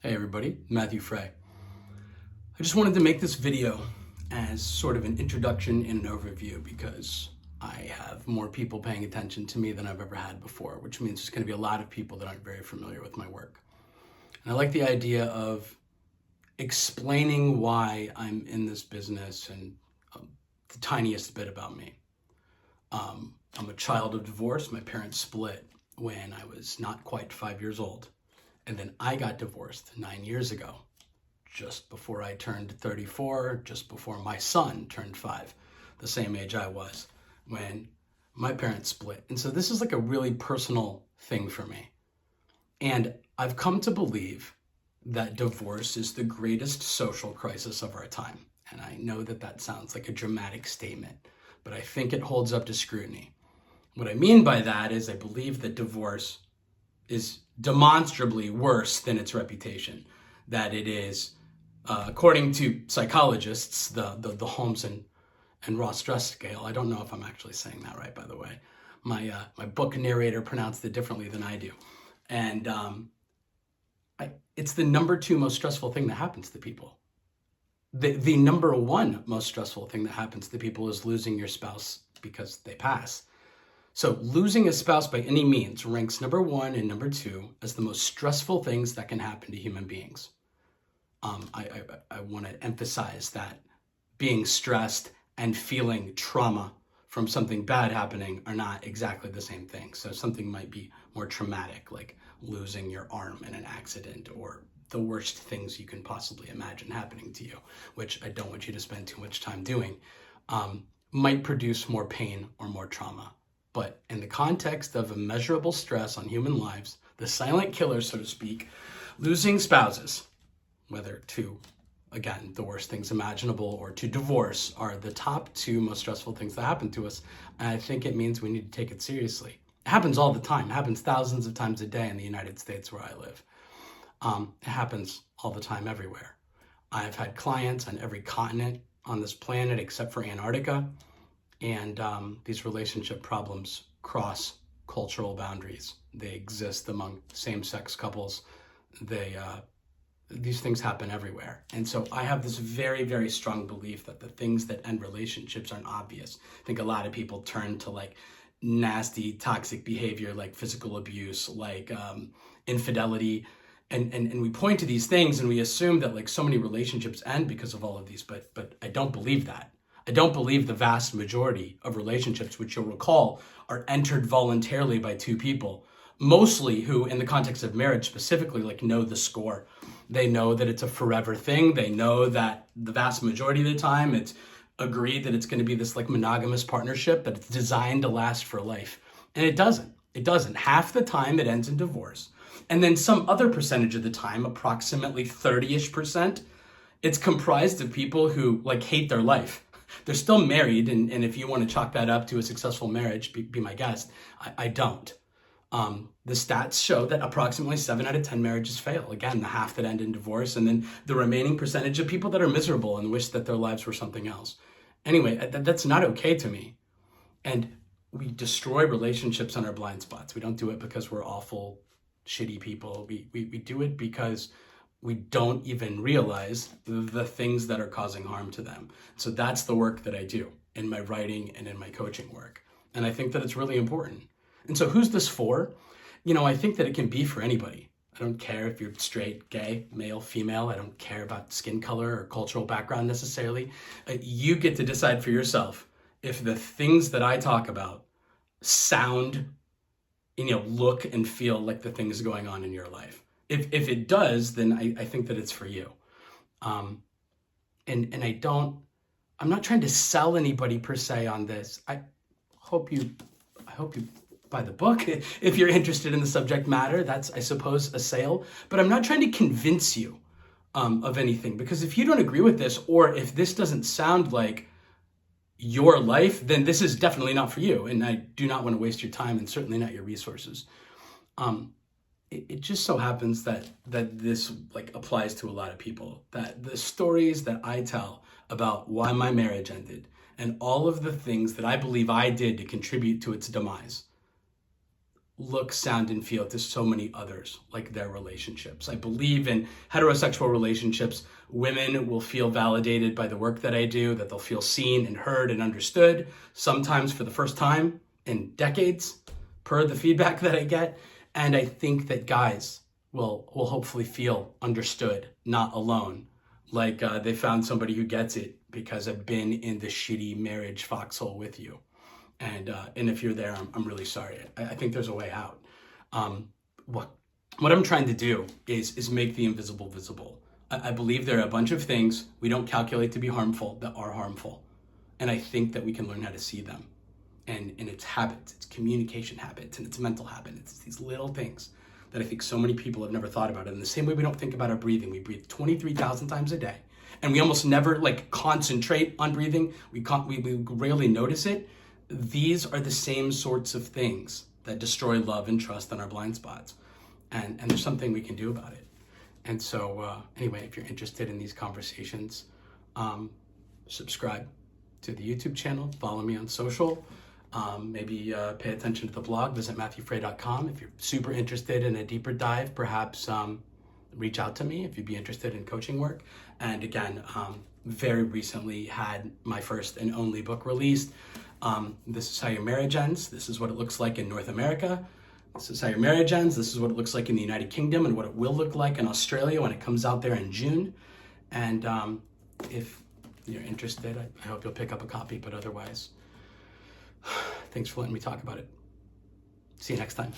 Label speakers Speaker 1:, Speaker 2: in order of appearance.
Speaker 1: Hey everybody, Matthew Frey. I just wanted to make this video as sort of an introduction and an overview because I have more people paying attention to me than I've ever had before, which means there's going to be a lot of people that aren't very familiar with my work. And I like the idea of explaining why I'm in this business and the tiniest bit about me. I'm a child of divorce. My parents split when I was not quite 5 years old. And then I got divorced 9 years ago, just before I turned 34, just before my son turned 5, the same age I was when my parents split. And so this is like a really personal thing for me. And I've come to believe that divorce is the greatest social crisis of our time. And I know that that sounds like a dramatic statement, but I think it holds up to scrutiny. What I mean by that is I believe that divorce is demonstrably worse than its reputation, that it is, according to psychologists, the Holmes and Ross stress scale. I don't know if I'm actually saying that right, by the way. My book narrator pronounced it differently than I do. And it's the number 2 most stressful thing that happens to people. The number 1 most stressful thing that happens to people is losing your spouse because they pass. So losing a spouse by any means ranks number 1 and number 2 as the most stressful things that can happen to human beings. I want to emphasize that being stressed and feeling trauma from something bad happening are not exactly the same thing. So something might be more traumatic, like losing your arm in an accident or the worst things you can possibly imagine happening to you, which I don't want you to spend too much time doing, might produce more pain or more trauma. But in the context of immeasurable stress on human lives, the silent killer, so to speak, losing spouses, whether to, again, the worst things imaginable or to divorce, are the top 2 most stressful things that happen to us. And I think it means we need to take it seriously. It happens all the time. It happens thousands of times a day in the United States where I live. It happens all the time everywhere. I've had clients on every continent on this planet except for Antarctica. And these relationship problems cross cultural boundaries. They exist among same-sex couples. These things happen everywhere. And so I have this very, very strong belief that the things that end relationships aren't obvious. I think a lot of people turn to like nasty, toxic behavior, like physical abuse, like infidelity. And we point to these things and we assume that like so many relationships end because of all of these, but I don't believe that. I don't believe the vast majority of relationships, which you'll recall, are entered voluntarily by 2 people, mostly who, in the context of marriage specifically, like know the score. They know that it's a forever thing. They know that the vast majority of the time it's agreed that it's going to be this like monogamous partnership, that it's designed to last for life. And it doesn't. It doesn't. Half the time it ends in divorce. And then some other percentage of the time, approximately 30-ish%, it's comprised of people who like hate their life. They're still married, and if you want to chalk that up to a successful marriage, be my guest. I don't. The stats show that approximately 7 out of 10 marriages fail. Again, the half that end in divorce, and then the remaining percentage of people that are miserable and wish that their lives were something else. Anyway, that's not okay to me. And we destroy relationships on our blind spots. We don't do it because we're awful, shitty people. We do it because we don't even realize the things that are causing harm to them. So that's the work that I do in my writing and in my coaching work. And I think that it's really important. And so who's this for? I think that it can be for anybody. I don't care if you're straight, gay, male, female. I don't care about skin color or cultural background necessarily. You get to decide for yourself if the things that I talk about sound, look and feel like the things going on in your life. If it does, then I think that it's for you. And I'm not trying to sell anybody per se on this. I hope you buy the book if you're interested in the subject matter. That's, I suppose, a sale. But I'm not trying to convince you of anything, because if you don't agree with this, or if this doesn't sound like your life, then this is definitely not for you. And I do not want to waste your time, and certainly not your resources. It just so happens that this like applies to a lot of people, that the stories that I tell about why my marriage ended and all of the things that I believe I did to contribute to its demise look, sound, and feel to so many others, like their relationships. I believe in heterosexual relationships. Women will feel validated by the work that I do, that they'll feel seen and heard and understood, sometimes for the first time in decades, per the feedback that I get. And I think that guys will hopefully feel understood, not alone, like they found somebody who gets it because I've been in the shitty marriage foxhole with you. And if you're there, I'm really sorry. I think there's a way out. What I'm trying to do is make the invisible visible. I believe there are a bunch of things we don't calculate to be harmful that are harmful. And I think that we can learn how to see them. And it's habits, it's communication habits, and it's mental habits. It's these little things that I think so many people have never thought about. And in the same way we don't think about our breathing, we breathe 23,000 times a day. And we almost never concentrate on breathing. We rarely notice it. These are the same sorts of things that destroy love and trust in our blind spots. And there's something we can do about it. And so anyway, if you're interested in these conversations, subscribe to the YouTube channel, follow me on social, maybe pay attention to the blog, visit MatthewFrey.com. If you're super interested in a deeper dive, perhaps reach out to me if you'd be interested in coaching work. And again, very recently had my first and only book released. This is how your marriage ends. This is what it looks like in North America. This is how your marriage ends. This is what it looks like in the United Kingdom and what it will look like in Australia when it comes out there in June. And if you're interested, I hope you'll pick up a copy, but otherwise, thanks for letting me talk about it. See you next time.